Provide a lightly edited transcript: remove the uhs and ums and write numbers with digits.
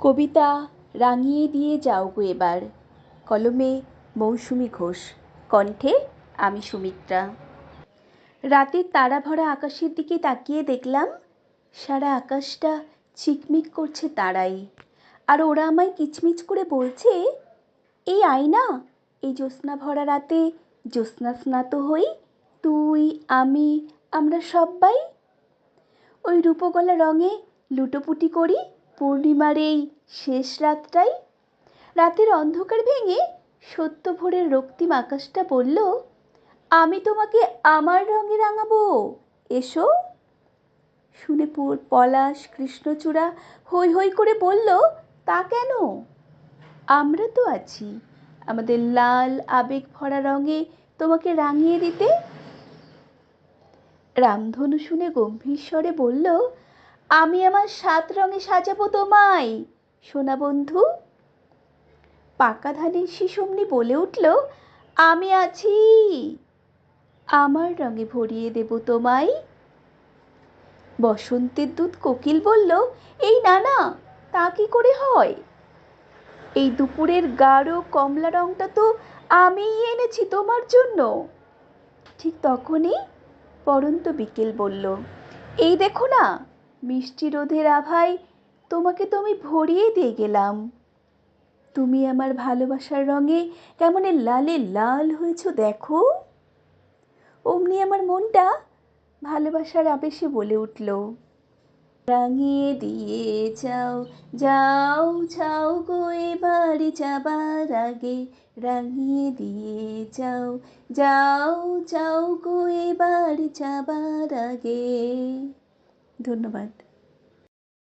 কবিতা রাঙিয়ে দিয়ে যাও গো এবার। কলমে মৌসুমী ঘোষ, কণ্ঠে আমি সুমিত্রা। রাতের তারা ভরা আকাশের দিকে তাকিয়ে দেখলাম সারা আকাশটা চিকমিক করছে তারাই। আর ওরা আমায় কিচমিচ করে বলছে, এই আয়না, এই জ্যোৎস্না ভরা রাতে জ্যোৎস্না স্নাত হই, তুই আমি আমরা সব্বাই ওই রূপগলা রঙে লুটোপুটি করি পূর্ণিমার এই শেষ রাতটাই। রাতের অন্ধকার ভেঙে সত্য ভোরের রক্তিম আকাশটা বলল, আমি তোমাকে আমার রঙে রাঙাবো, এসো। শুনে পলাশ কৃষ্ণচূড়া হৈ হৈ করে বলল, তা কেন? আমরা তো আছি আমাদের লাল আবেগ ভরা রঙে তোমাকে রাঙিয়ে দিতে। রামধনু শুনে গম্ভীর স্বরে বলল, আমি আমার 7 রঙে সাজাবো তোমায় সোনা বন্ধু। পাকা ধানের শিশুমনি বলে উঠল, আমি আছি, আমার রঙে ভরিয়ে দেব তোমায়। বসন্তের দূত কোকিল বলল, এই না না, তা কি করে হয়? এই দুপুরের গাঢ় কমলা রংটা তো আমিই এনেছি তোমার জন্য। ঠিক তখনই পড়ন্ত বিকেল বলল, এই দেখো না, মিষ্টি রোদের আভায় তোমাকে তো আমি ভরিয়ে দিয়ে গেলাম। তুমি আমার ভালোবাসার রঙে কেমন লালে লাল হয়েছো দেখো। অমনি আমার মনটা ভালোবাসার আবেশে বলে উঠল, রাঙিয়ে দিয়ে যাও যাও যাও গো এবার যাবার আগে, রাঙিয়ে দিয়ে যাও যাও যাও গো এবার যাবার আগে। ধন্যবাদ।